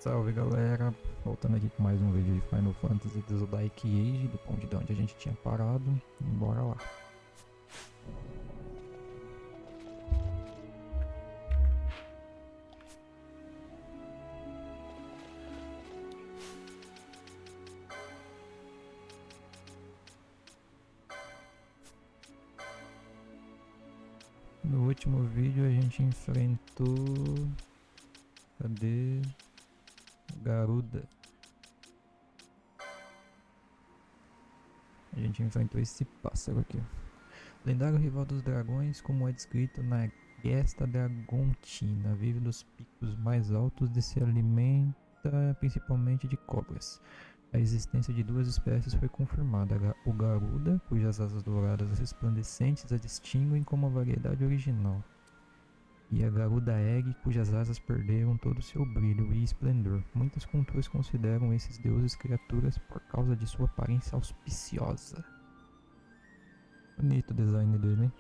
Salve galera, voltando aqui com mais um vídeo de Final Fantasy The Zodiac Age, do ponto de onde a gente tinha parado, e bora lá. No último vídeo a gente enfrentou... Cadê? Garuda. A gente enfrentou esse pássaro aqui. Lendário rival dos dragões, como é descrito na Gesta Dragontina, vive nos picos mais altos e se alimenta principalmente de cobras. A existência de duas espécies foi confirmada: o Garuda, cujas asas douradas resplandecentes a distinguem como a variedade original, e a Garuda Egg, cujas asas perderam todo o seu brilho e esplendor. Muitas culturas consideram esses deuses criaturas por causa de sua aparência auspiciosa. Bonito o design dele, hein?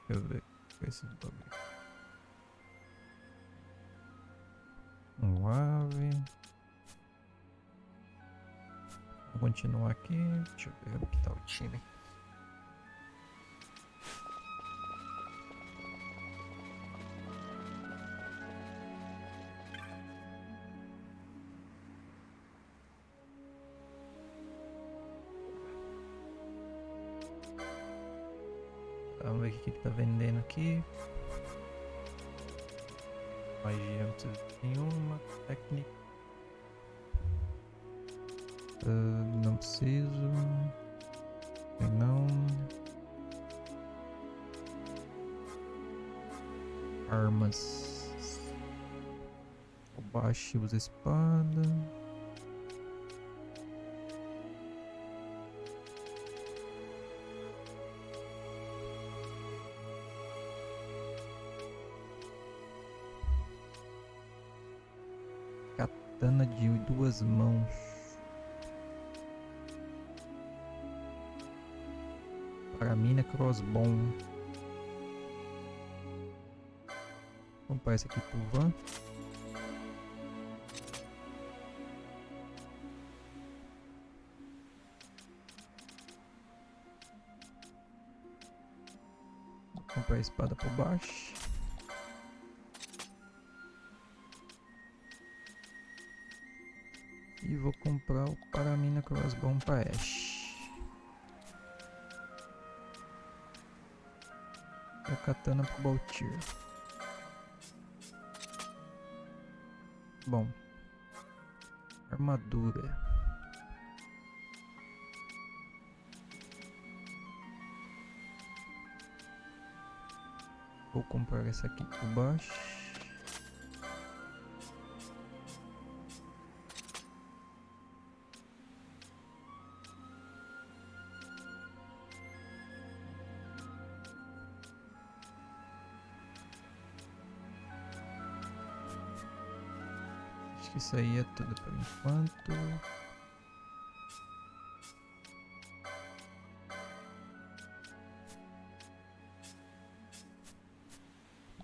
Deixa eu ver esses bagulho. Um ave. Vou continuar aqui. Deixa eu ver como que tá o time. Vamos ver o que ele tá vendendo aqui. Magia não precisa de nenhuma. Técnica. Não preciso. Não. Armas. O baixo usa espada. Katana de duas mãos. Para mina crossbow. Vamos comprar esse aqui pro Van. Vou comprar a espada por baixo. E vou comprar o Paramina Crossbow para Ash. E a Katana pro Baltir. Bom. Armadura. Vou comprar essa aqui por baixo. Acho que isso aí é tudo por enquanto.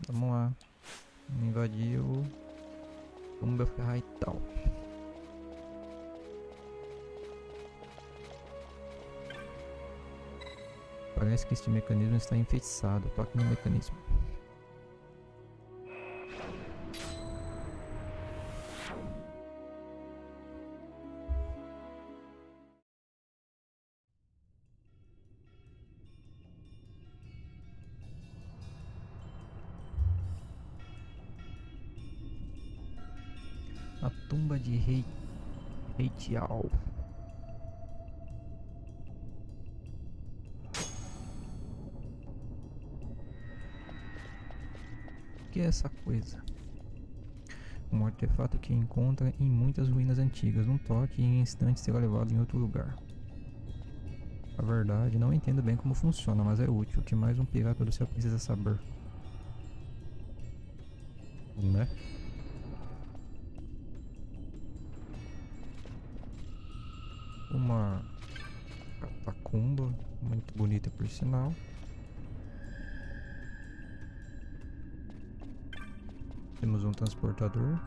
Vamos lá. Vamos invadir o 𝑭𝒂𝒏𝒂𝒍. Parece que este mecanismo está enfeitiçado. Toque no mecanismo. A tumba de Raithwall. O que é essa coisa? Um artefato que encontra em muitas ruínas antigas. Um toque e em instantes será levado em outro lugar. A verdade, não entendo bem como funciona, mas é útil. O que mais um pirata do céu precisa saber? Né? Uma catacumba, muito bonita por sinal. Temos um transportador.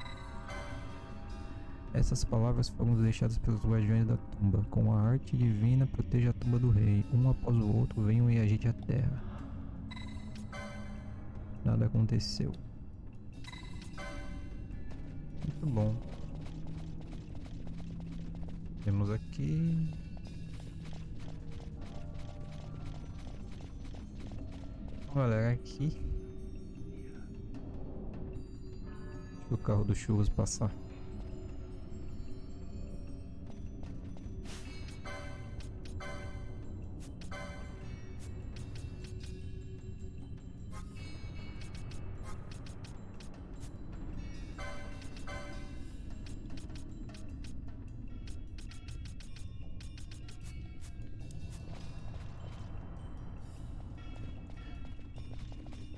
Essas palavras foram deixadas pelos guardiões da tumba. Com a arte divina, proteja a tumba do rei. Um após o outro, venham e agite a terra. Nada aconteceu. Muito bom. Temos aqui... Galera, aqui... Deixa o carro do churros passar.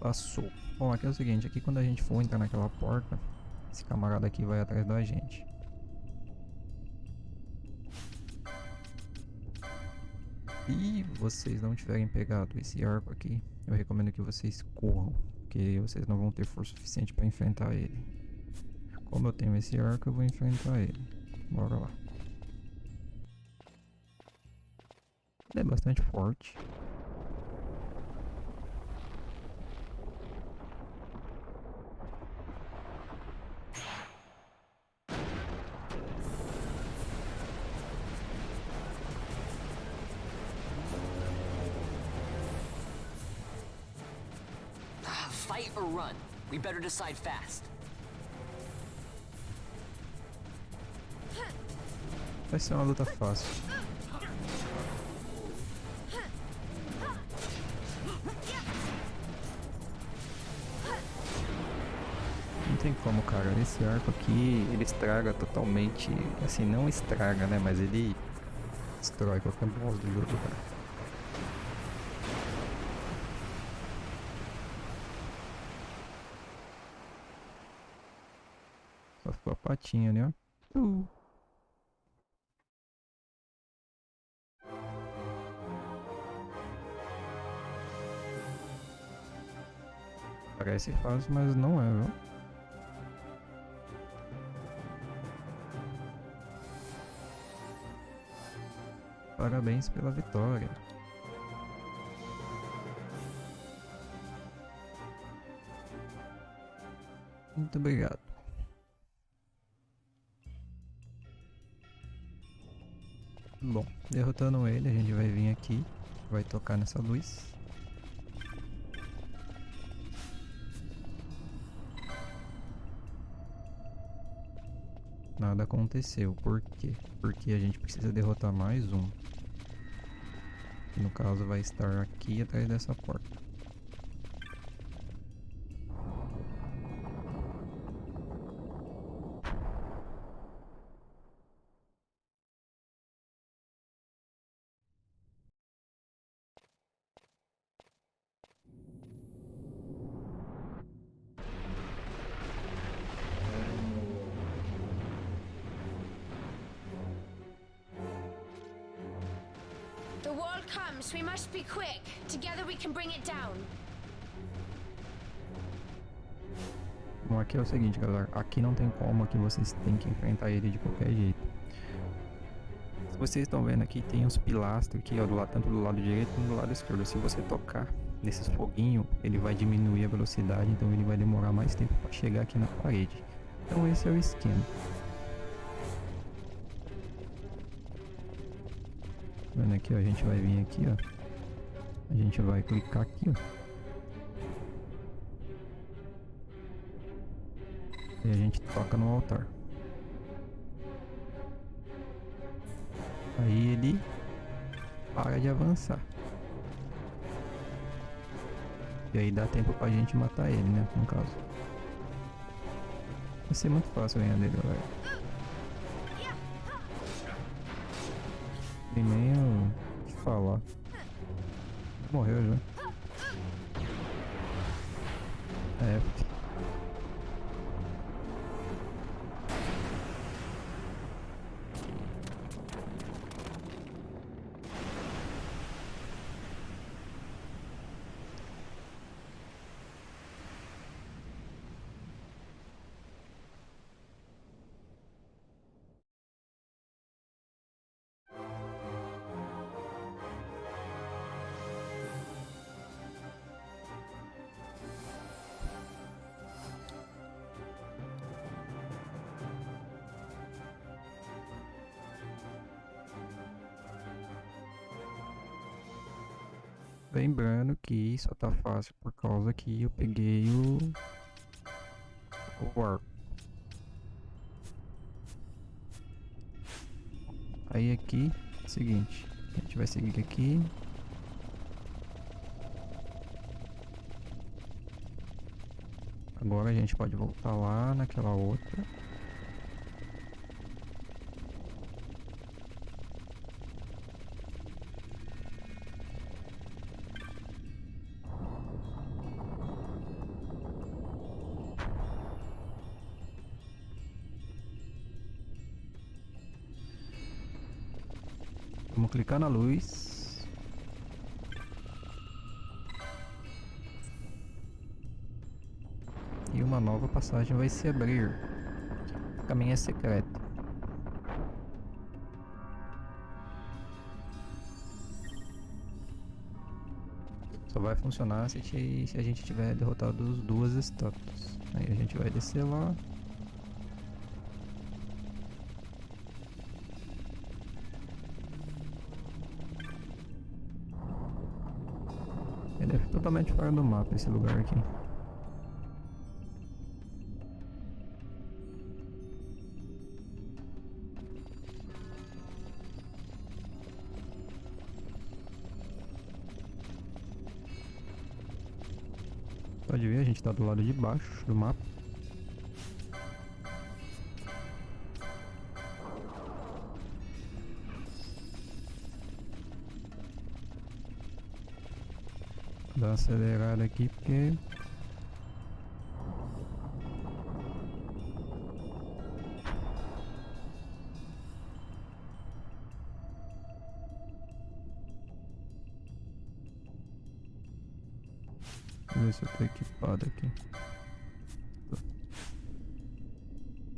Passou. Bom, aqui é o seguinte, aqui quando a gente for entrar naquela porta, esse camarada aqui vai atrás da gente. Se vocês não tiverem pegado esse arco aqui, eu recomendo que vocês corram, porque vocês não vão ter força suficiente para enfrentar ele. Como eu tenho esse arco, eu vou enfrentar ele. Bora lá. Ele é bastante forte. Fight or run? We better decide fast. Vai ser uma luta fácil. Não tem como, cara. Esse arco aqui, ele estraga totalmente. Assim, não estraga, né? Mas ele destrói qualquer boss do jogo, cara. Só ficou a patinha ali, ó. Parece fácil, mas não é, viu? Parabéns pela vitória. Muito obrigado. Bom, derrotando ele, a gente vai vir aqui, vai tocar nessa luz. Nada aconteceu. Por quê? Porque a gente precisa derrotar mais um. Que no caso vai estar aqui atrás dessa porta. The wall comes, we must be quick. Together we can bring it down. Bom, aqui é o seguinte, galera. Aqui não tem como, aqui vocês têm que enfrentar ele de qualquer jeito. Se vocês estão vendo aqui, tem os pilastros aqui, ó, do lado, tanto do lado direito como do lado esquerdo. Se você tocar nesses foguinhos, ele vai diminuir a velocidade, então ele vai demorar mais tempo para chegar aqui na parede. Então esse é o esquema. Vendo aqui, ó, a gente vai vir aqui, ó. A gente vai clicar aqui, ó. E a gente toca no altar. Aí ele para de avançar. E aí dá tempo pra gente matar ele, né? No caso. Vai ser muito fácil ganhar dele, galera. Tem nem o que falar. Morreu já. F. Lembrando que só tá fácil por causa que eu peguei o arco. Aí aqui, seguinte, a gente vai seguir aqui. Agora a gente pode voltar lá naquela outra. Vamos clicar na luz. E uma nova passagem vai se abrir. O caminho é secreto. Só vai funcionar se a gente tiver derrotado as duas estátuas. Aí a gente vai descer lá. Ele é totalmente fora do mapa esse lugar aqui. Pode ver, a gente tá do lado de baixo do mapa. Vou dar uma acelerada aqui porque deixa eu ver se eu tô equipado aqui.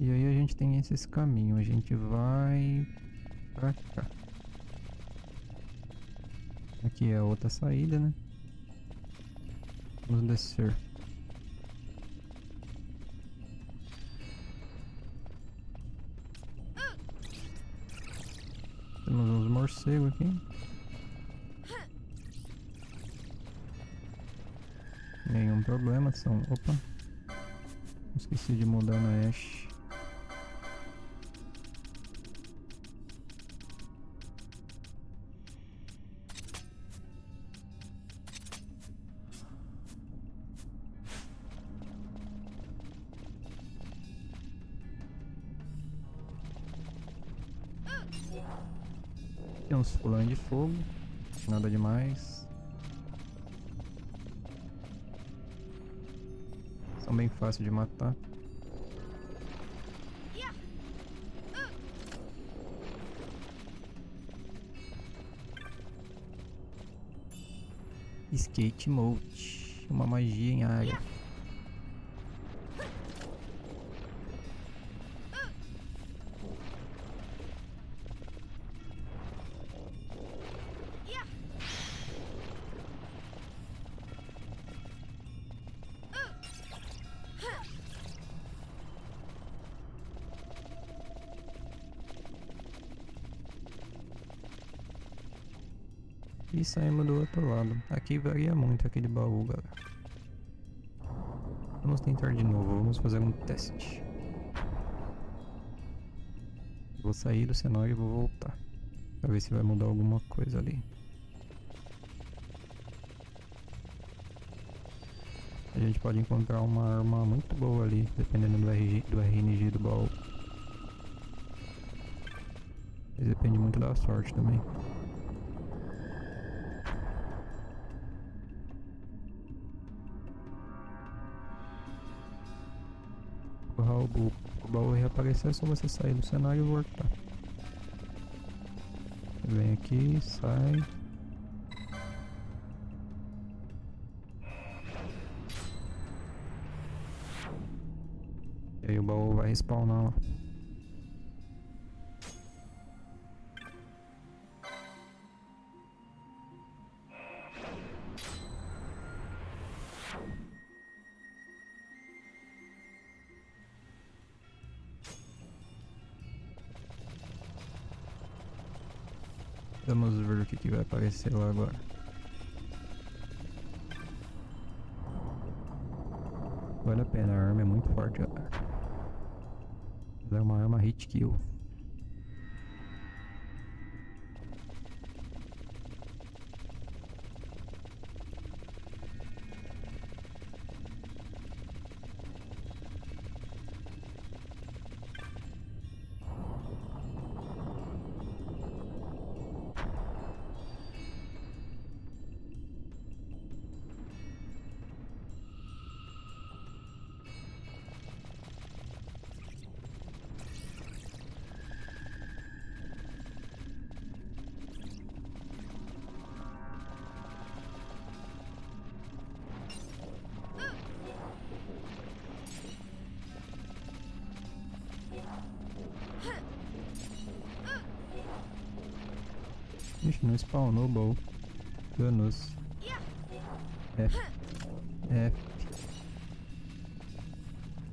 E aí a gente tem esses caminhos, a gente vai pra cá. Aqui é a outra saída, né? Vamos descer. Temos uns morcegos aqui. Nenhum problema, são... Opa! Esqueci de mudar na hash. Tem uns fulantes de fogo, nada demais. São bem fáceis de matar. Skate Mode, uma magia em área. E saímos do outro lado. Aqui varia muito aquele baú, galera. Vamos tentar de novo, vamos fazer um teste. Vou sair do cenário e vou voltar. Pra ver se vai mudar alguma coisa ali. A gente pode encontrar uma arma muito boa ali, dependendo do RNG do baú. Mas depende muito da sorte também. O baú reaparecer, é só você sair do cenário e voltar. Você vem aqui, sai. E aí o baú vai respawnar lá. Vamos ver o que vai aparecer lá agora. vale a pena, a arma é muito forte, galera. Ela é uma arma hit kill. Ixi, não spawnou o bow. Danos. F.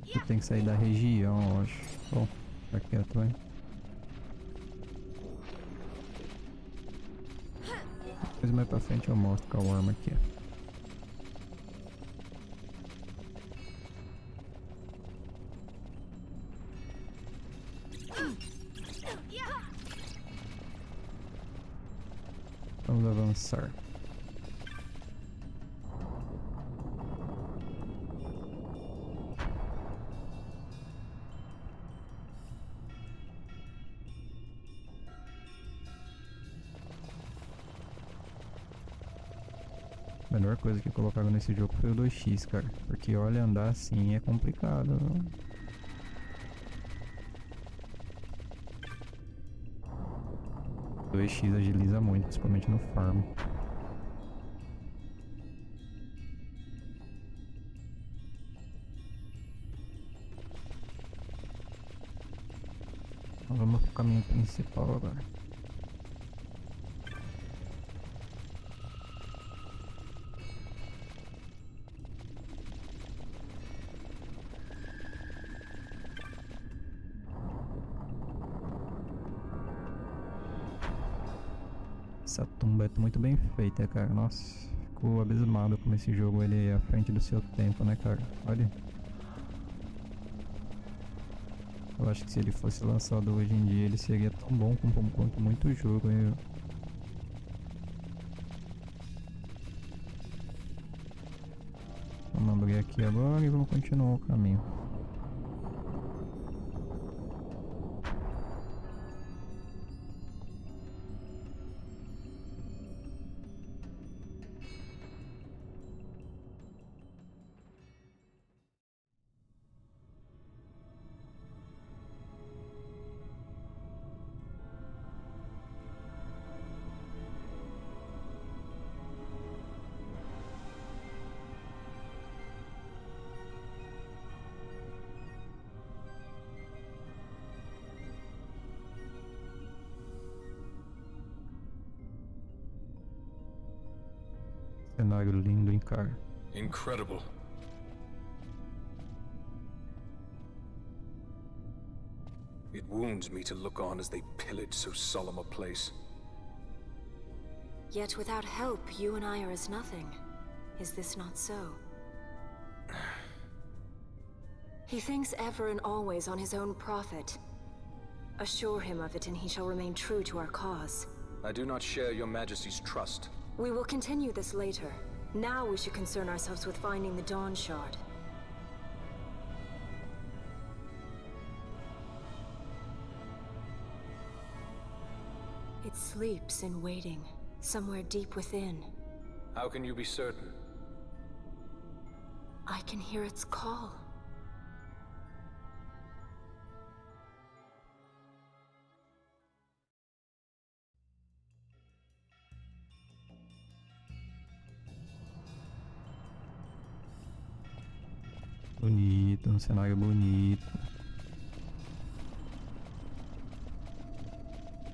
Eu tenho que sair da região, eu acho. Bom, tá quieto, hein? Depois mais pra frente eu mostro qual arma aqui é. Vamos avançar. A melhor coisa que colocaram nesse jogo foi o 2x, cara. Porque olha, andar assim é complicado. 2x agiliza muito, principalmente no farm. Então vamos pro caminho principal agora. Essa tumba é muito bem feita, cara. Nossa, fico abismado como esse jogo ele é à frente do seu tempo, né, cara? Olha. Eu acho que se ele fosse lançado hoje em dia, ele seria tão bom quanto muito jogo. Vamos abrir aqui agora e vamos continuar o caminho. Cenário lindo, hein, cara? Incredible. It wounds me to look on as they pillage so solemn a place. Yet without help, you and I are as nothing. Is this not so? He thinks ever and always on his own profit. Assure him of it and he shall remain true to our cause. I do not share your Majesty's trust. We will continue this later. Now we should concern ourselves with finding the Dawn Shard. It sleeps in waiting, somewhere deep within. How can you be certain? I can hear its call. Bonito, um cenário bonito.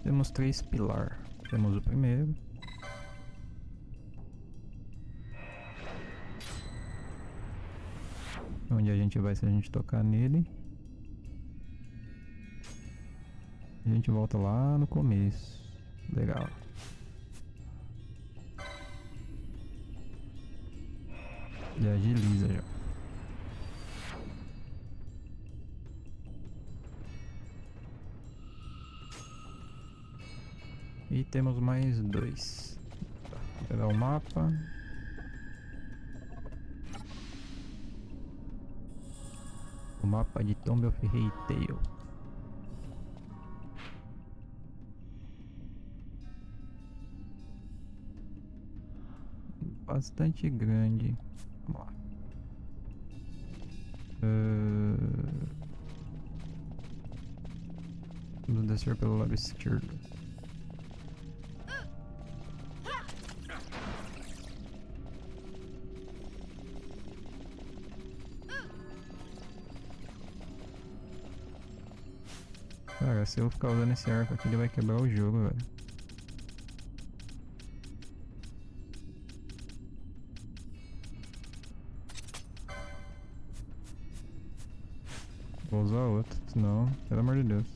Temos 3 pilar. Temos o primeiro. Onde a gente vai se a gente tocar nele. A gente volta lá no começo. Legal. E agiliza já. E temos mais 2. Tá, vou pegar o mapa. O mapa de Tomb of Raithwall. Bastante grande. Vamos lá. Vamos descer pelo lado esquerdo. Cara, se eu ficar usando esse arco aqui, ele vai quebrar o jogo, velho. Vou usar outro, senão, pelo amor de Deus.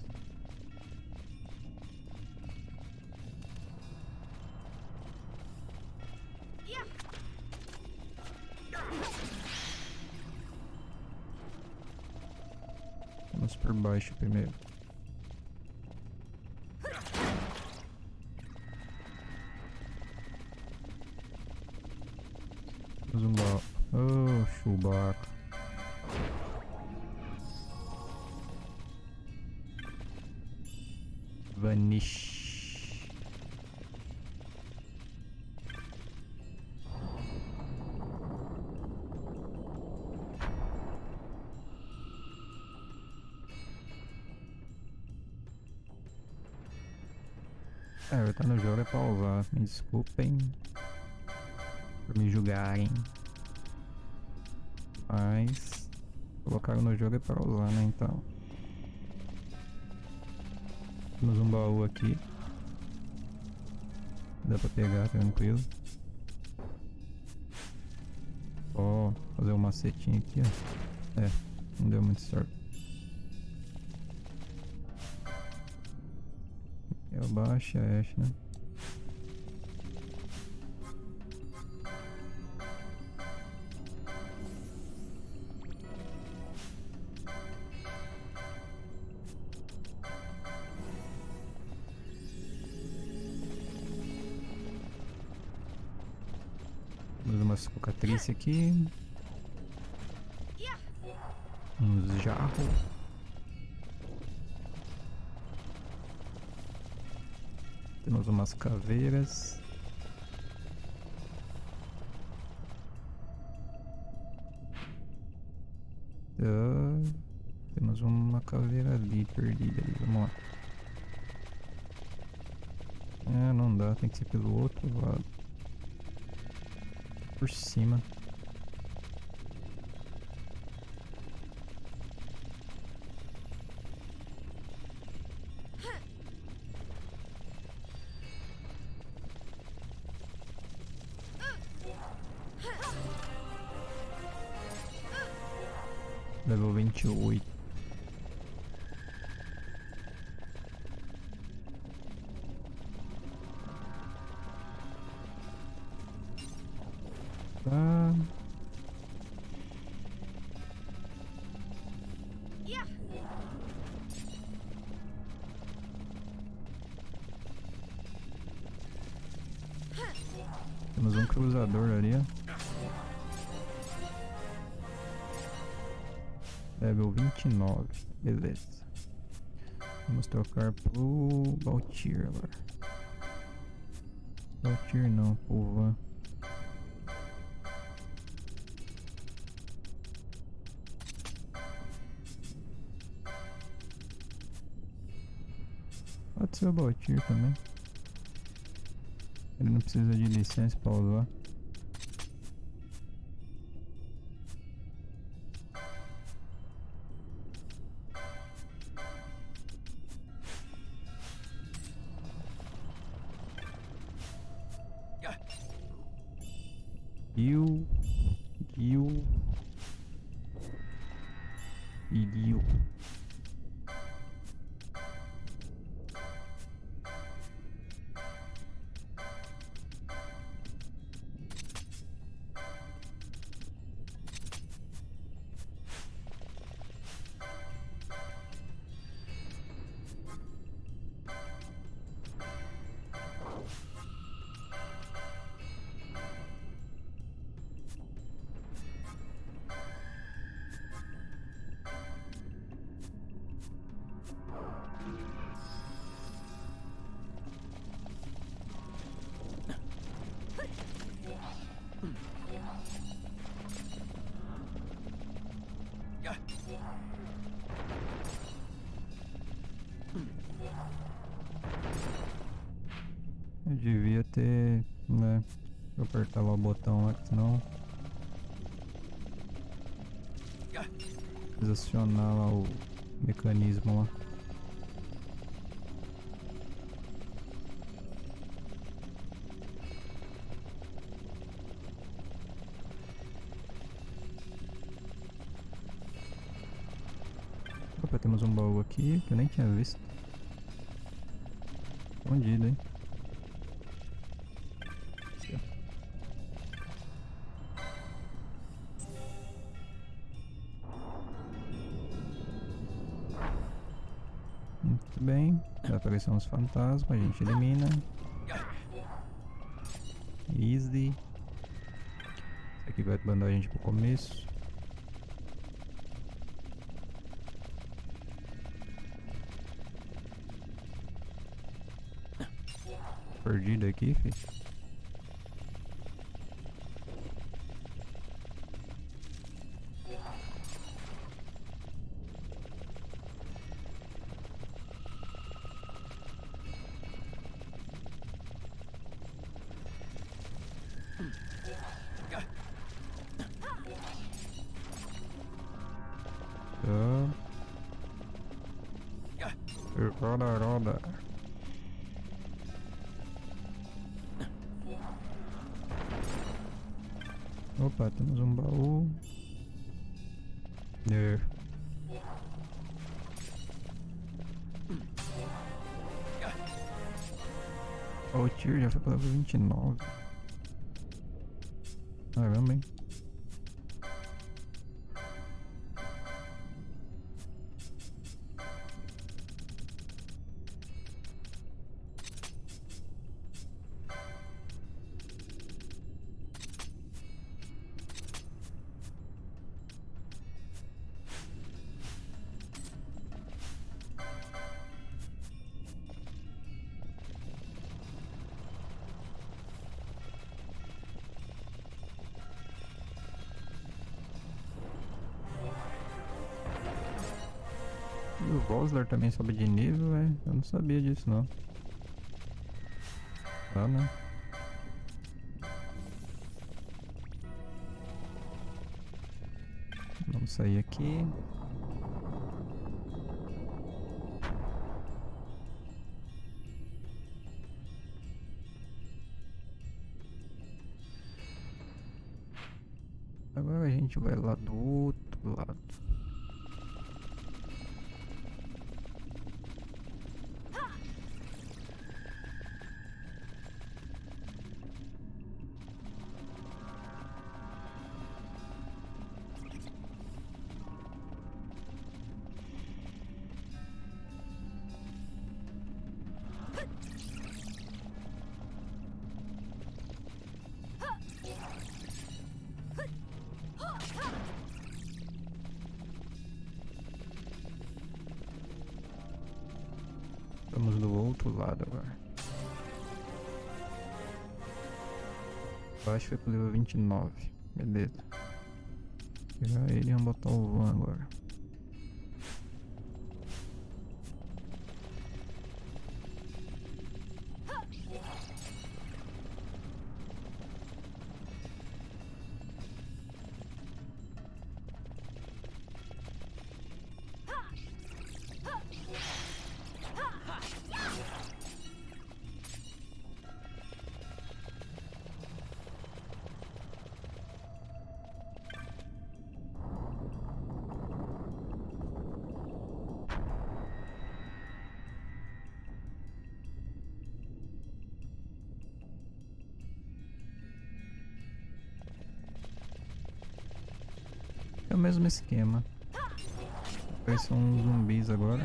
Vamos por baixo primeiro. Vamos oh, Chewbacca. Vanish. Eu tá no jogo é pra usar. Me desculpem por me julgarem. Mas colocaram no jogo é pra usar, né? Então. Temos um baú aqui. Dá pra pegar tranquilo. Ó, fazer um macetinho aqui, ó. É, não deu muito certo. Aqui abaixo é Ash, né? Temos uma cicatriz aqui. Um jarro. Temos umas caveiras. Temos uma caveira ali perdida. Vamos lá. Ah, não dá, tem que ser pelo outro lado. Por cima. Level 28. Tá. Temos um cruzador ali, ó. Level 29, beleza. Vamos trocar pro Baltir agora. Baltir não, pro Van. Pode ser o Baltir também. Ele não precisa de licença para usar. Guil. Eu devia ter, né? Eu apertava o botão antes, não. Precisa acionar lá o mecanismo lá. Opa, temos um baú aqui que eu nem tinha visto. Escondido, hein? Muito bem, já apareceram os fantasmas, a gente elimina. Easy. Isso aqui vai mandar a gente pro começo. Perdido aqui, filho. Roda, roda. Opa, temos um baú. O tier já foi para level 29. Caramba, hein? E o 𝑭𝒊𝒏𝒂𝒍 também sobe de nível, velho. Eu não sabia disso, não. Tá, né? Vamos sair aqui. Agora a gente vai lá do outro lado. Vamos do outro lado agora. Acho que foi pro level 29. Beleza. Pegar ele e vamos botar o van agora. É o mesmo esquema. Parece uns zumbis agora.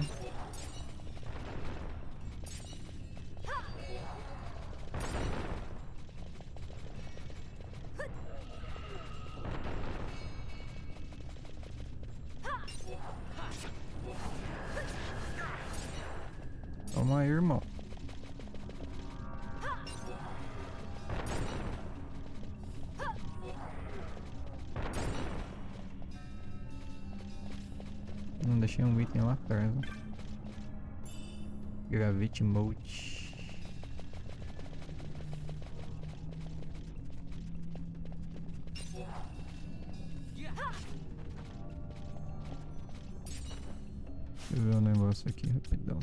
Toma aí, irmão. deixei um item lá atrás, né? Gravity Mode. Deixa eu ver um negócio aqui rapidão.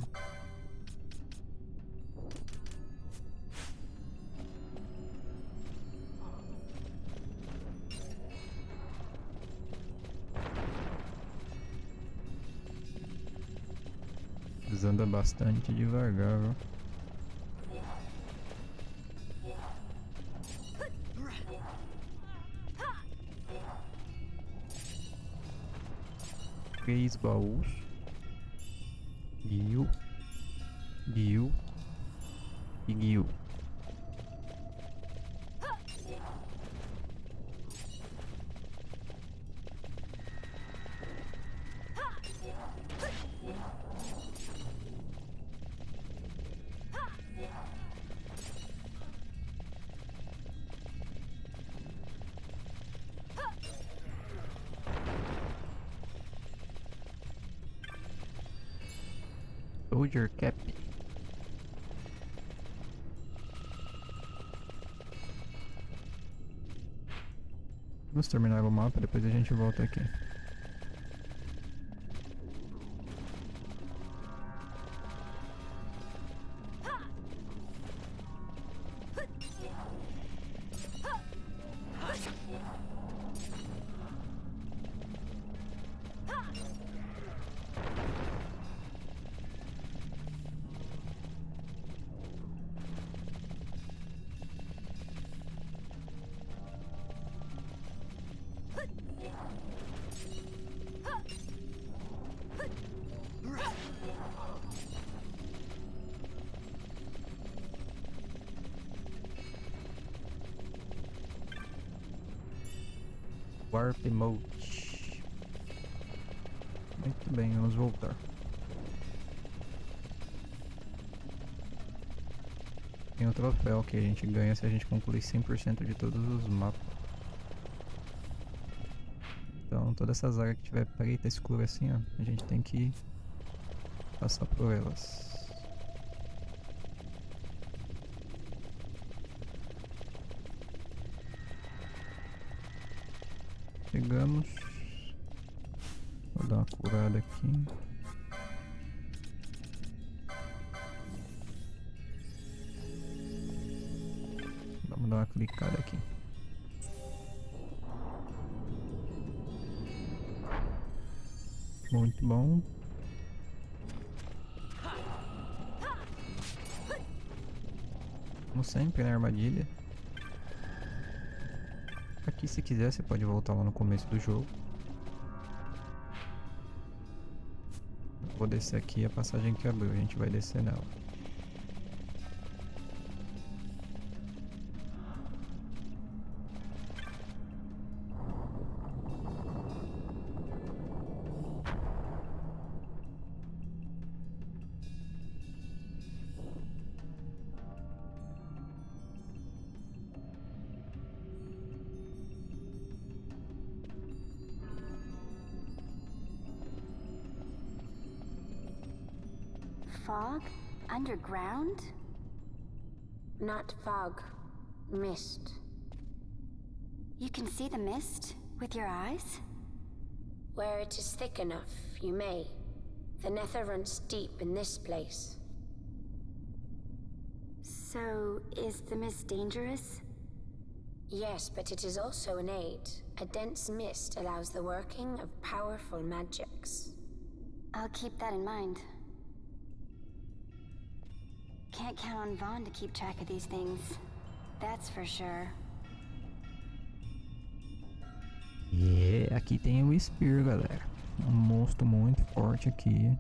Anda bastante devagar, viu? Três baús. Guiu. Guiu. E guiu. Soldier Cap. Vamos terminar o mapa, depois a gente volta aqui. Warp Mode. Muito bem, vamos voltar. Tem um troféu que a gente ganha se a gente concluir 100% de todos os mapas. Então todas essas áreas que tiver preta, escura assim, ó, a gente tem que passar por elas. Chegamos. Vou dar uma curada aqui. Vamos dar uma clicada aqui. Muito bom. Como sempre, na armadilha. Aqui, se quiser, você pode voltar lá no começo do jogo. Vou descer aqui a passagem que abriu, a gente vai descer nela. Fog? Underground? Not fog. Mist. You can see the mist with your eyes? Where it is thick enough, you may. The nether runs deep in this place. So, is the mist dangerous? Yes, but it is also an aid. A dense mist allows the working of powerful magics. I'll keep that in mind. Can't count on Vaughn to keep track of these things. That's for sure. E aqui tem o Spear, galera. Um monstro muito forte aqui.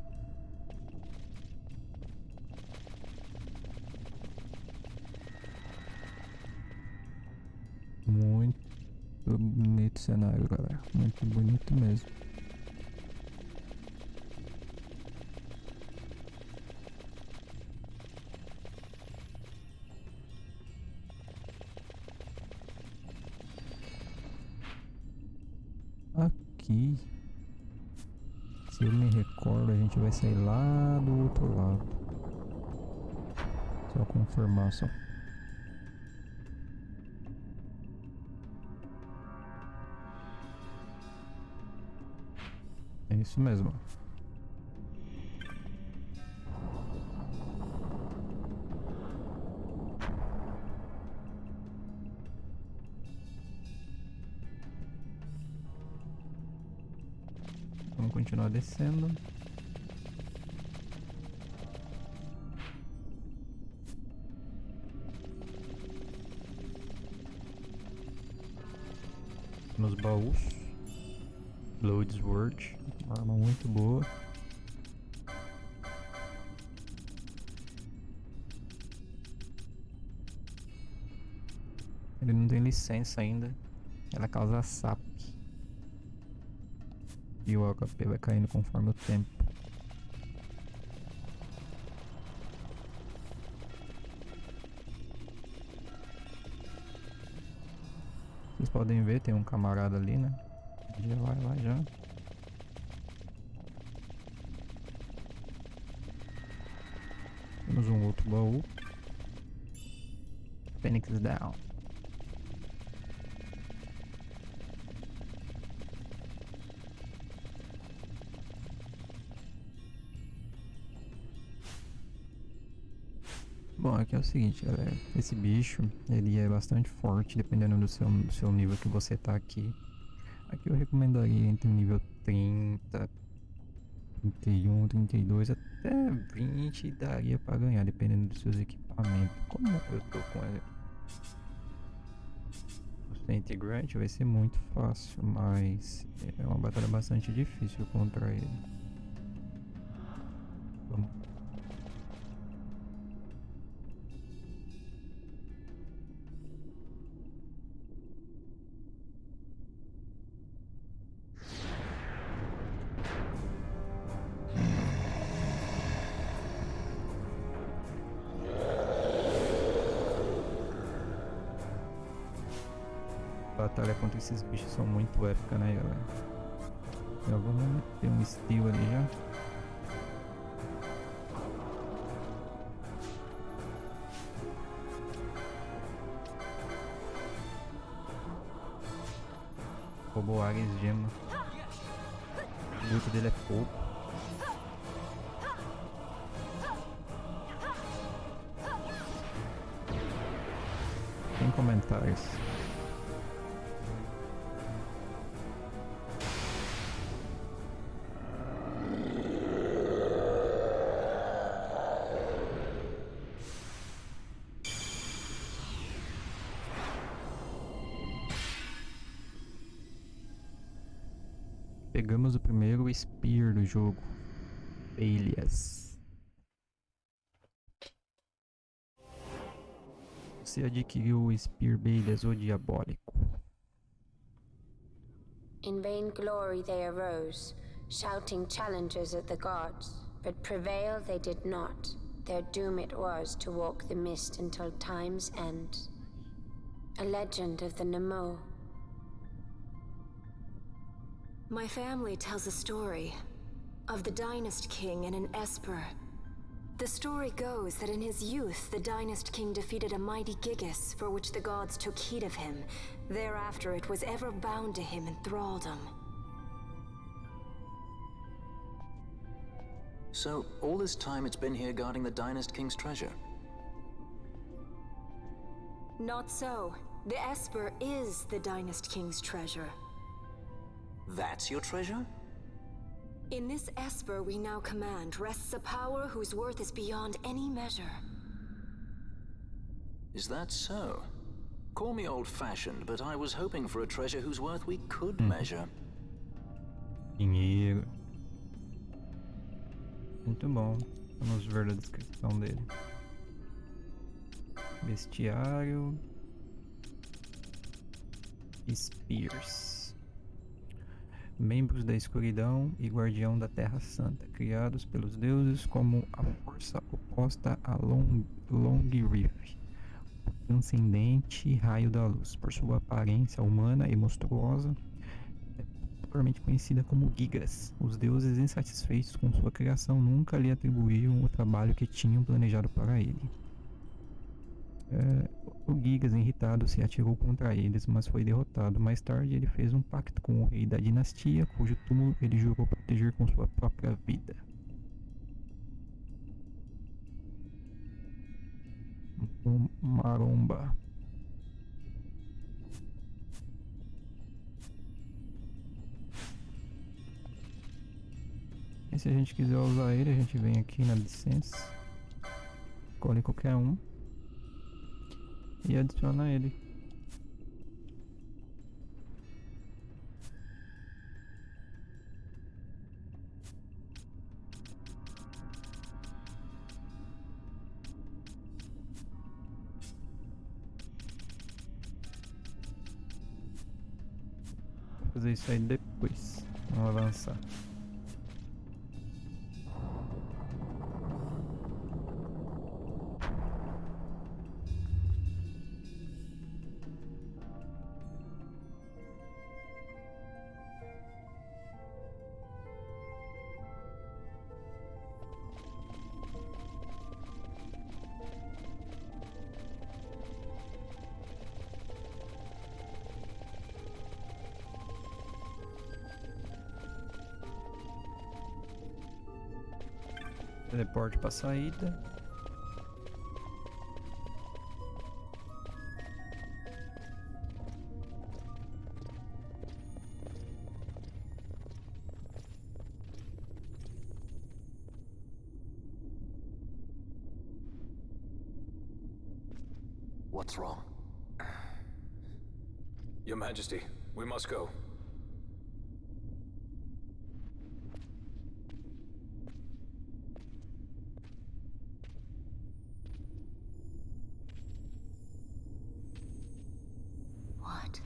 Muito bonito cenário, galera. Muito bonito mesmo. Aqui Se eu me recordo, a gente vai sair lá do outro lado. Só confirmar só. É isso mesmo. Vamos continuar descendo. Nos baús. 𝑭𝒂𝒏𝒂𝒍, uma arma muito boa. Ele não tem licença ainda. Ela causa sapo. E o HP vai caindo conforme o tempo. Vocês podem ver, tem um camarada ali, né? Já vai lá já. Temos um outro baú. Phoenix down. Bom, aqui é o seguinte, galera. Esse bicho, ele é bastante forte, dependendo do seu nível que você tá aqui. Aqui eu recomendaria entre o nível 30, 31, 32 até 20 daria pra ganhar, dependendo dos seus equipamentos. Como eu tô com o Centigrade, vai ser muito fácil, mas é uma batalha bastante difícil contra ele. Vamos. Batalha contra esses bichos são muito épicas, né, galera? Já vamos meter um estilo ali já. 𝑭𝒂𝒏𝒂𝒍. O luto dele é fogo. Sem comentários. Pegamos o primeiro SQUARE do jogo, BELIAS. Você adquiriu o SQUARE BELIAS, o diabólico. In vain glory they arose, shouting challenges at the gods, but prevail they did not. Their doom it was to walk the mist until time's end. A legend of the Nemo. My family tells a story of the Dynast King and an Esper. The story goes that in his youth, the Dynast King defeated a mighty GIGAS, for which the gods took heed of him. Thereafter, it was ever bound to him in thraldom. So, all this time it's been here guarding the Dynast King's treasure? Not so. The Esper is the Dynast King's treasure. That's your treasure? In this Esper we now command rests a power whose worth is beyond any measure. Is that so? Call me old-fashioned, but I was hoping for a treasure whose worth we could measure. Dinheiro. Muito bom. Vamos ver a descrição dele. Bestiário. Spears. Membros da escuridão e guardião da Terra Santa, criados pelos deuses como a força oposta a 𝑭𝒂𝒏𝒂𝒏𝒕𝒂𝒔𝒚, o transcendente raio da luz. Por sua aparência humana e monstruosa, popularmente conhecida como GIGAS. Os deuses, insatisfeitos com sua criação, nunca lhe atribuíram o trabalho que tinham planejado para ele. O Gigas, irritado, se atirou contra eles, mas foi derrotado. Mais tarde, ele fez um pacto com o rei da dinastia, cujo túmulo ele jurou proteger com sua própria vida. Maromba. E se a gente quiser usar ele, a gente vem aqui na licença, escolhe qualquer um e adiciona ele. Vou fazer isso aí depois. Vamos avançar. Teleporte para saída. What's wrong? Your Majesty, we must go. What?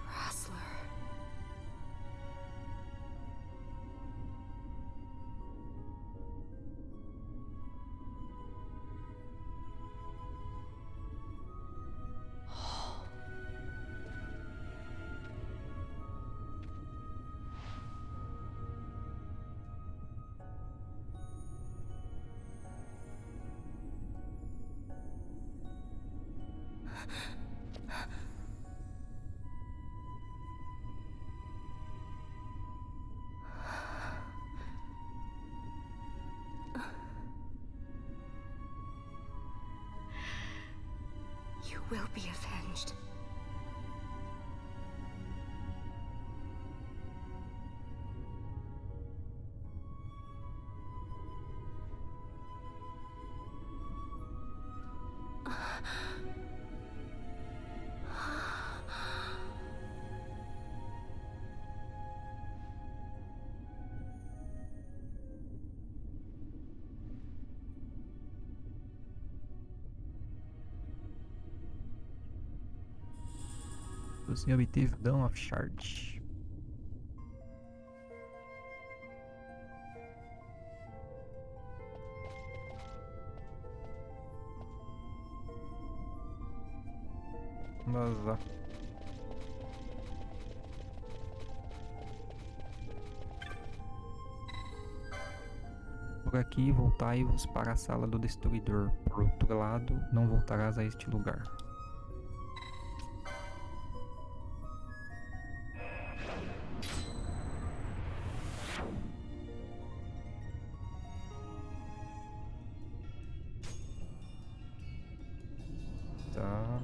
Wrestler. You will be avenged. Você obteve o Dawn of Shard. Vazar. Por aqui, voltai-vos para a sala do destruidor. Por outro lado, não voltarás a este lugar. Tá.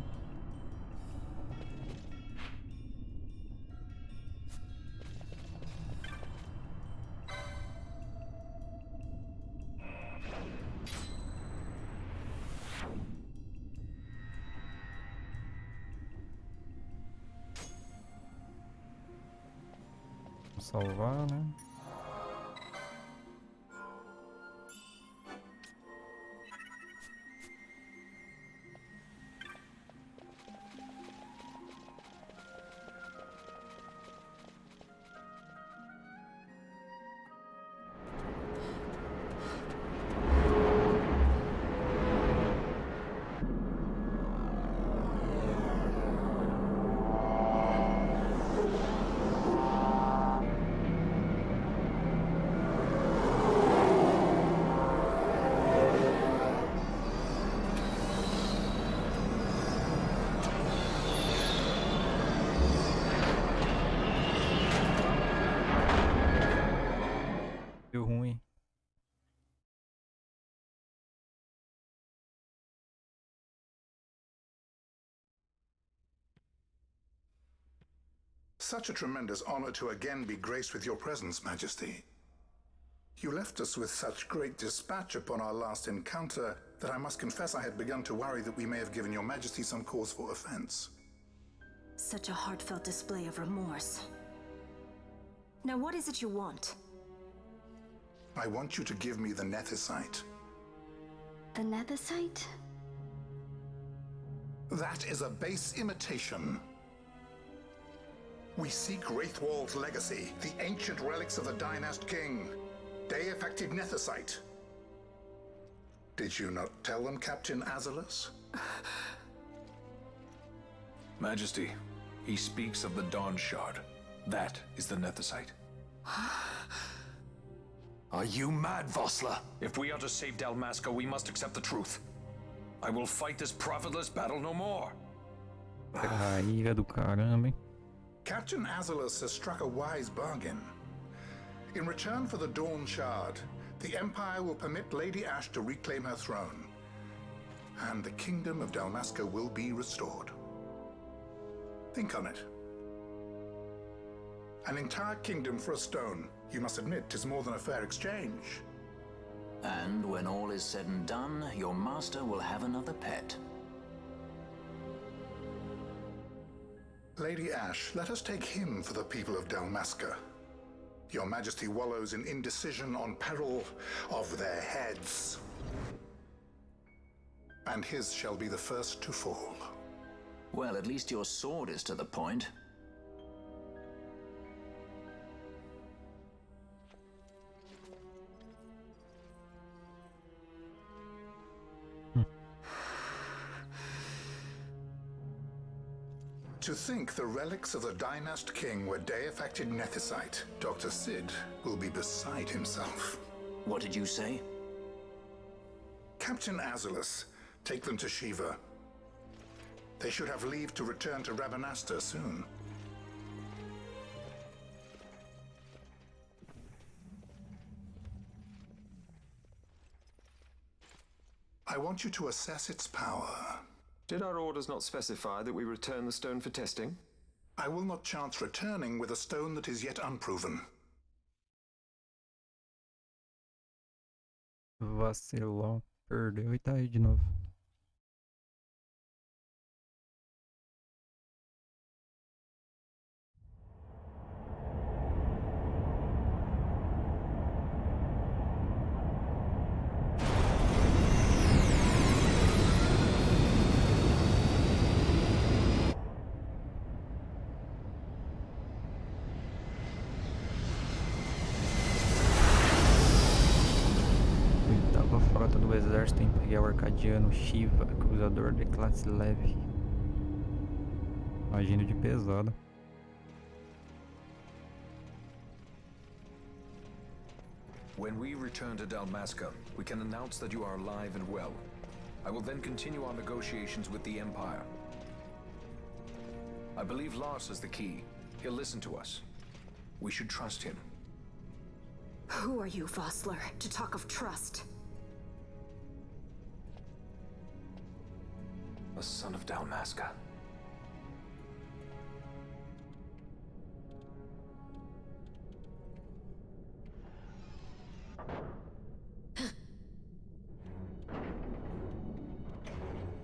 Vou salvar, né? such a tremendous honor to again be graced with your presence, Majesty. You left us with such great dispatch upon our last encounter that I must confess I had begun to worry that we may have given your Majesty some cause for offense. Such a heartfelt display of remorse. Now what is it you want? I want you to give me the Nethicite. The Nethicite? That is a base imitation. We seek Raithwall's legacy, the ancient relics of the Dynast King. They affected Nethicite. Did you not tell them, Captain Azalus? Majesty, he speaks of the Dawn Shard. That is the Nethicite. Are you mad, 𝑭𝒊𝒏𝒂𝒍? If we are to save Dalmasca, we must accept the truth. I will fight this profitless battle no more. Traíra do caramba, hein? Captain Azalus has struck a wise bargain. In return for the Dawn Shard, the Empire will permit Lady Ashe to reclaim her throne, and the Kingdom of Dalmasca will be restored. Think on it. An entire kingdom for a stone. You must admit, 'tis more than a fair exchange. And when all is said and done, your master will have another pet. Lady Ashe, let us take him for the people of Dalmasca. Your Majesty wallows in indecision on peril of their heads. And his shall be the first to fall. Well, at least your sword is to the point. To think the relics of the Dynast King were day-affected Nethicite, Dr. Sid will be beside himself. What did you say? Captain Azalus, take them to Shiva. They should have leave to return to Rabanastre soon. I want you to assess its power. Did our orders not specify that we return the stone for testing? I will not chance returning with a stone that is yet unproven. Vacilou, perdeu e tá aí de novo. Frota do exército imperial arcadiano Shiva, cruzador de classe leve. Agindo de pesada. When we return to Dalmasca, we can announce that you are alive and well. I will then continue our negotiations with the Empire. I believe Lars is the key. He'll listen to us. We should trust him. Who are you, 𝑭𝒊𝒏𝒂𝒍, to talk of trust? A son of Dalmasca.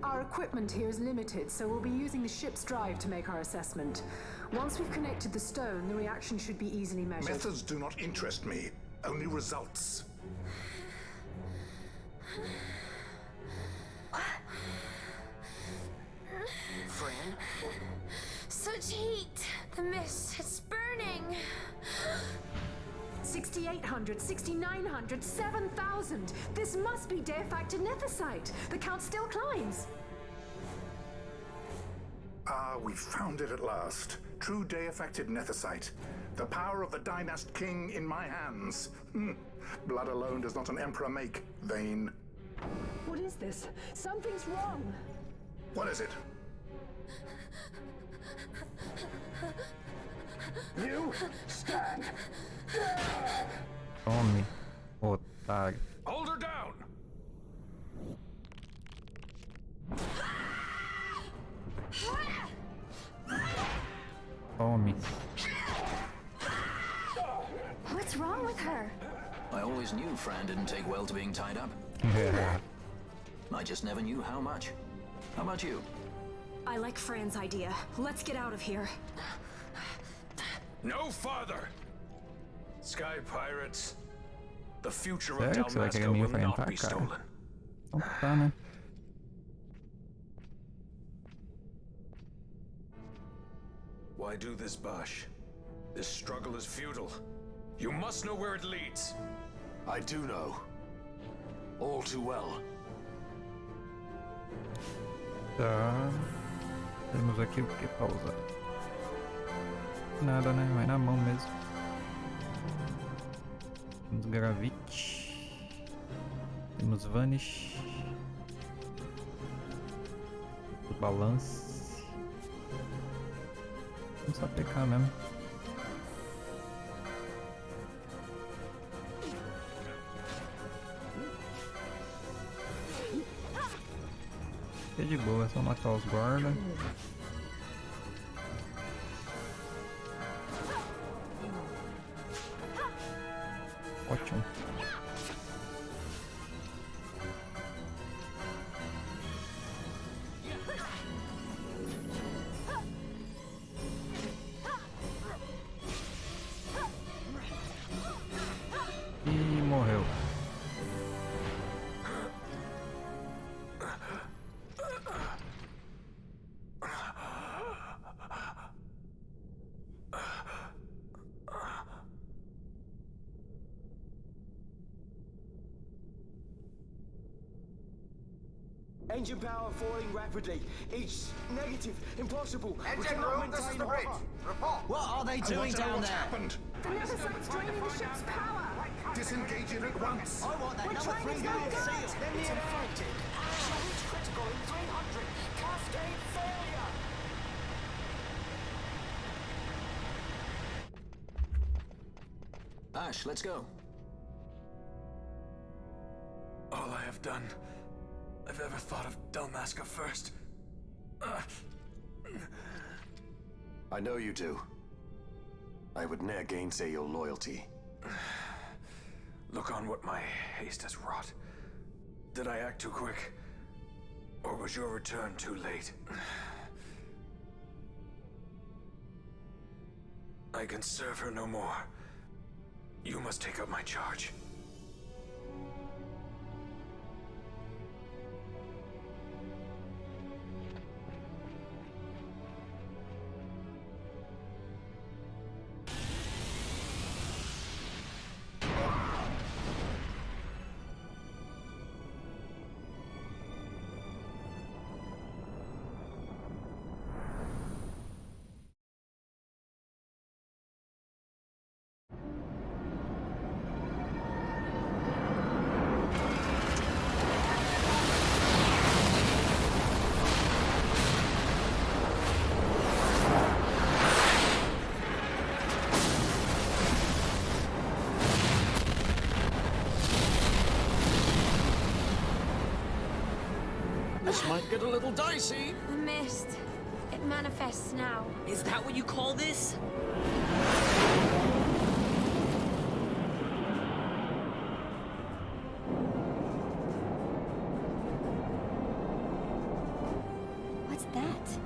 Our equipment here is limited, so we'll be using the ship's drive to make our assessment. Once we've connected the stone, the reaction should be easily measured. Methods do not interest me, only results. Fran? Such heat! The mist, it's burning! 6,800, 6,900, 7,000! This must be day-affected Nethicite! The count still climbs! Ah, we found it at last. True day-affected Nethicite. The power of the Dynast King in my hands. Blood alone does not an emperor make, vain. What is this? Something's wrong! What is it? You stand! Tome, otário. Hold her down! Tome. What's wrong with her? I always knew Fran didn't take well to being tied up. I just never knew how much. How about you? I like Fran's idea. Let's get out of here. No farther! Sky Pirates, the future of Sério que você vai querer Dalmasca me will not enfrentar, be cara? stolen. Então tá, né? Why do this, Bash? This struggle is futile. You must know where it leads. I do know. All too well. Tá. Temos aqui o que pausar? Nada, né? Vai na mão mesmo. Temos Gravity. Temos Vanish. O Balance. Vamos só pecar mesmo. É de boa, é só matar os guardas. Ótimo. E morreu. Engine power falling rapidly. It's negative. Impossible. Engine room, this is the bridge. Report. What are they doing down What's there? happened? The Nemesis draining the ship's power! Disengage it at once. I want that We're number trying 3 to guy go seal. guns. Let me It's in. infected. Shall reach critical in 300. Cascade failure. Ash, let's go. All I have done, I've ever thought of Dalmasca first. I know you do. I would ne'er gainsay your loyalty. Look on what my haste has wrought. Did I act too quick? Or was your return too late? I can serve her no more. You must take up my charge. This might get a little dicey. The mist. It manifests now. Is that what you call this? What's that?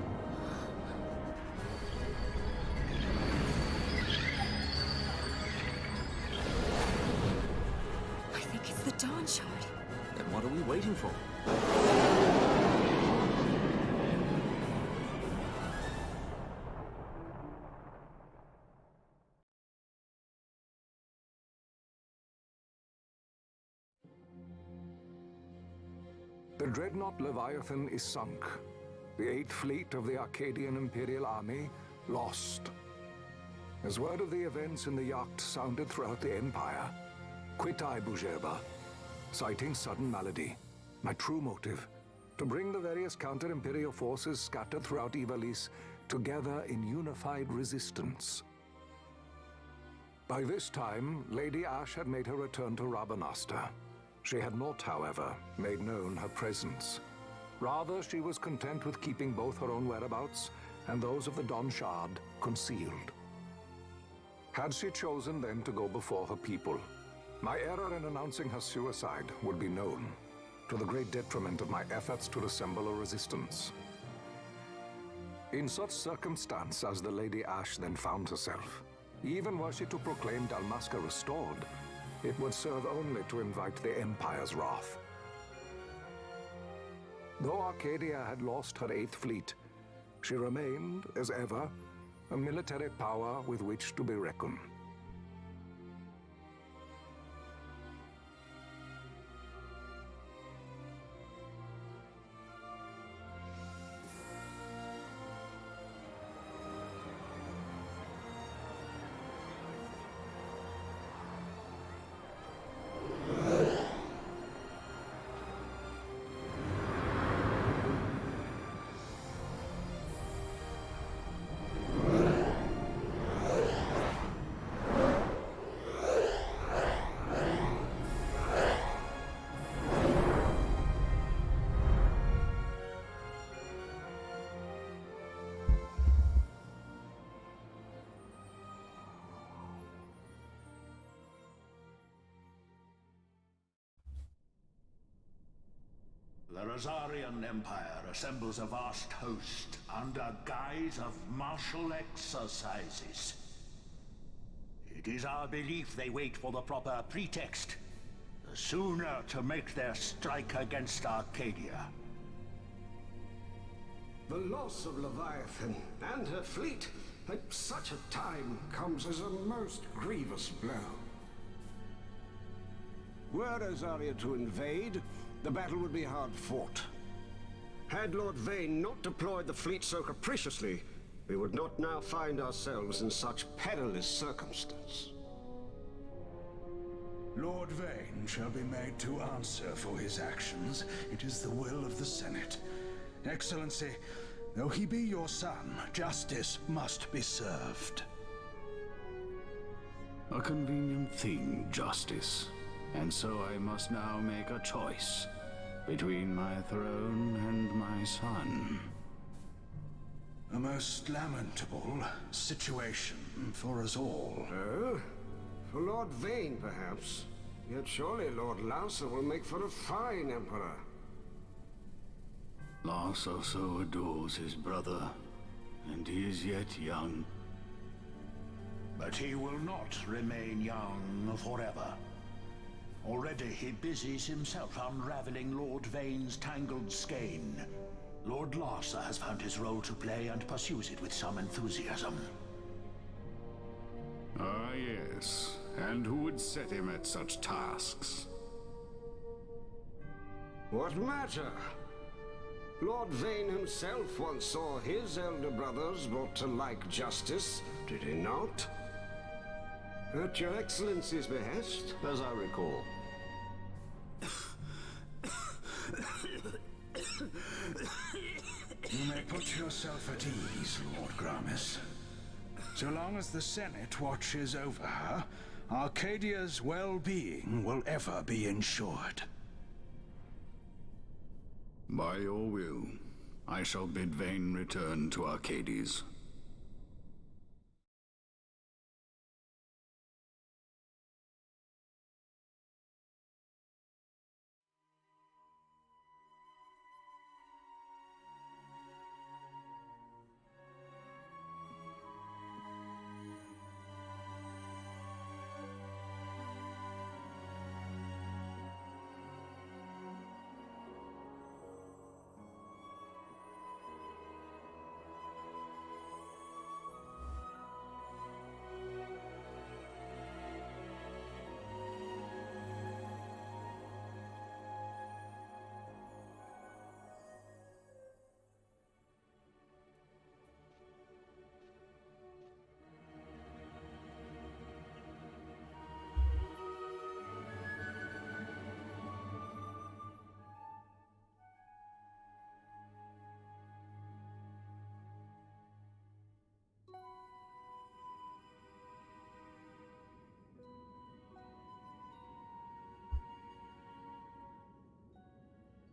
I think it's the Dawn Shard. Then what are we waiting for? The dreadnought Leviathan is sunk. The 8th Fleet of the Arcadian Imperial Army lost. As word of the events in the yacht sounded throughout the Empire, quit I 𝑭𝒊𝒏𝒂𝒍, citing sudden malady. My true motive, to bring the various counter-imperial forces scattered throughout 𝑭𝒰𝒰 together in unified resistance. By this time, Lady Ash had made her return to Rabanastre. She had not, however, made known her presence. Rather, she was content with keeping both her own whereabouts and those of the Dawn Shard concealed. Had she chosen then to go before her people, my error in announcing her suicide would be known, to the great detriment of my efforts to assemble a resistance. In such circumstance as the Lady Ashe then found herself, even were she to proclaim Dalmasca restored, it would serve only to invite the Empire's wrath. Though Arcadia had lost her 8th Fleet, she remained, as ever, a military power with which to be reckoned. The Rosarian Empire assembles a vast host under guise of martial exercises. It is our belief they wait for the proper pretext, the sooner to make their strike against Arcadia. The loss of Leviathan and her fleet at such a time comes as a most grievous blow. Were Rosaria to invade, the battle would be hard fought. Had Lord Vayne not deployed the fleet so capriciously, we would not now find ourselves in such perilous circumstance. Lord Vayne shall be made to answer for his actions. It is the will of the Senate. Excellency, though he be your son, justice must be served. A convenient thing, justice. And so I must now make a choice between my throne and my son. A most lamentable situation for us all. Oh? For Lord Vayne, perhaps. Yet surely Lord Lauser will make for a fine emperor. Lauser so adores his brother, and he is yet young. But he will not remain young forever. Already he busies himself unraveling Lord Vayne's tangled skein. Lord Lauser has found his role to play and pursues it with some enthusiasm. Ah, yes. And who would set him at such tasks? What matter? Lord Vayne himself once saw his elder brothers brought to like justice, did he not? At your Excellency's behest, as I recall. You may put yourself at ease, Lord Gramis. So long as the Senate watches over her, Arcadia's well-being will ever be ensured. By your will, I shall bid Vayne return to Arcades.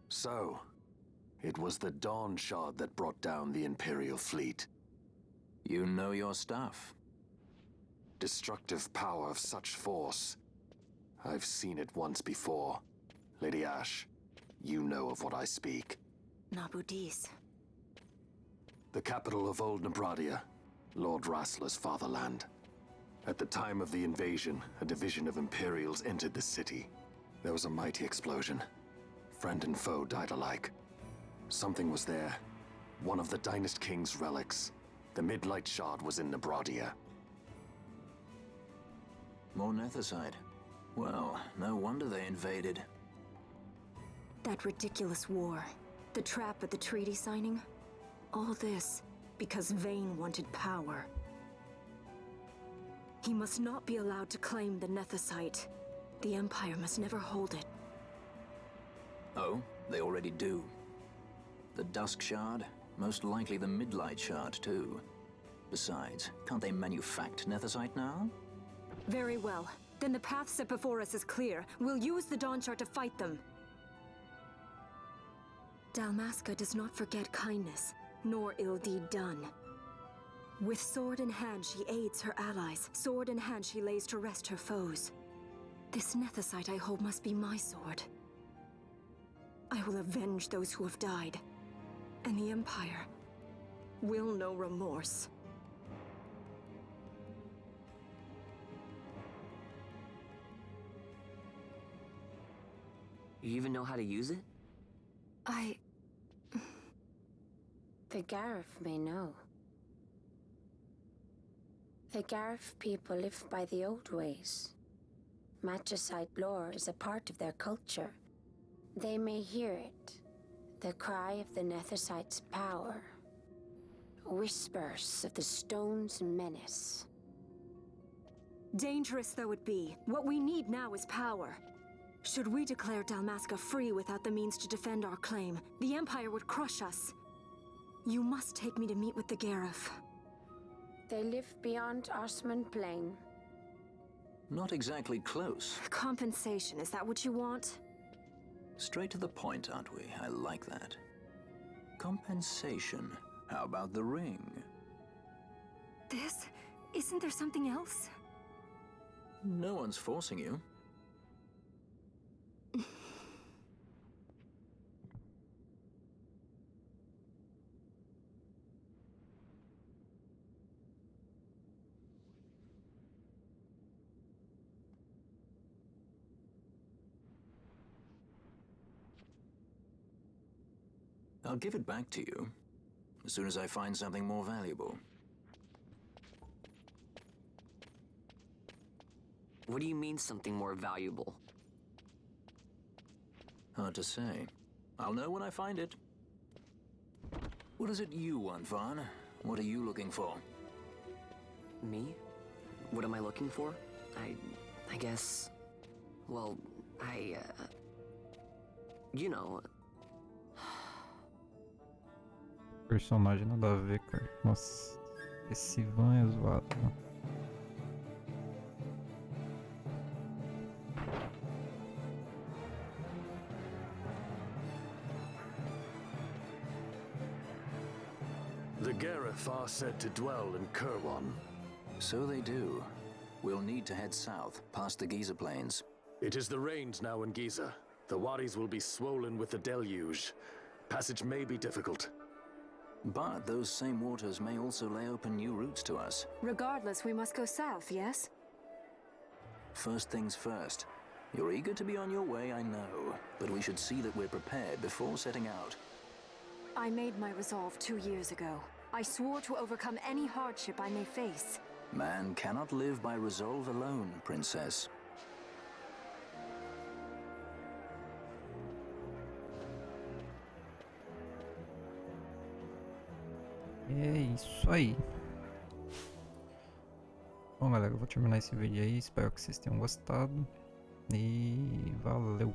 So, it was the Dawn Shard that brought down the Imperial fleet. You know your stuff. Destructive power of such force. I've seen it once before. Lady Ash, you know of what I speak. Nabudis. The capital of Old Nebradia, Lord Rassler's fatherland. At the time of the invasion, a division of Imperials entered the city. There was a mighty explosion. Friend and foe died alike. Something was there. One of the Dynast King's relics. The Midlight Shard was in Nebradia. More Nethicite. Well, no wonder they invaded. That ridiculous war. The trap at the treaty signing. All this because Vayne wanted power. He must not be allowed to claim the Nethicite. The Empire must never hold it. Oh, they already do. The Dusk Shard, most likely the Midlight Shard too. Besides, can't they manufacture Nethicite now? Very well. Then the path set before us is clear. We'll use the Dawn Shard to fight them. Dalmasca does not forget kindness, nor ill deed done. With sword in hand, she aids her allies. Sword in hand, she lays to rest her foes. This Nethicite I hold must be my sword. I will avenge those who have died. And the Empire will know remorse. You even know how to use it? The Garif may know. The Garif people live by the old ways. Magicite lore is a part of their culture. They may hear it, the cry of the Nethicite's power. Whispers of the stone's menace. Dangerous though it be, what we need now is power. Should we declare Dalmasca free without the means to defend our claim, the Empire would crush us. You must take me to meet with the Garif. They live beyond Osman Plain. Not exactly close. Compensation, is that what you want? Straight to the point, aren't we? I like that. Compensation. How about the ring? This? Isn't there something else? No one's forcing you. I'll give it back to you as soon as I find something more valuable. What do you mean something more valuable? Hard to say. I'll know when I find it. What is it you want, Vaughn? What are you looking for? Me? What am I looking for? I guess... Well, you know... Personagem nada a ver, cara. Nossa, esse Van é zoado. The Garif are said to dwell in Kirwan. So they do. We'll need to head south, past the Giza Plains. It is the rains now in Giza. The wadis will be swollen with the deluge. Passage may be difficult. But those same waters may also lay open new routes to us. Regardless, we must go south, yes? First things first. You're eager to be on your way, I know. But we should see that we're prepared before setting out. I made my resolve 2 years ago. I swore to overcome any hardship I may face. Man cannot live by resolve alone, Princess. É isso aí. Bom, galera, eu vou terminar esse vídeo aí. Espero que vocês tenham gostado. E valeu!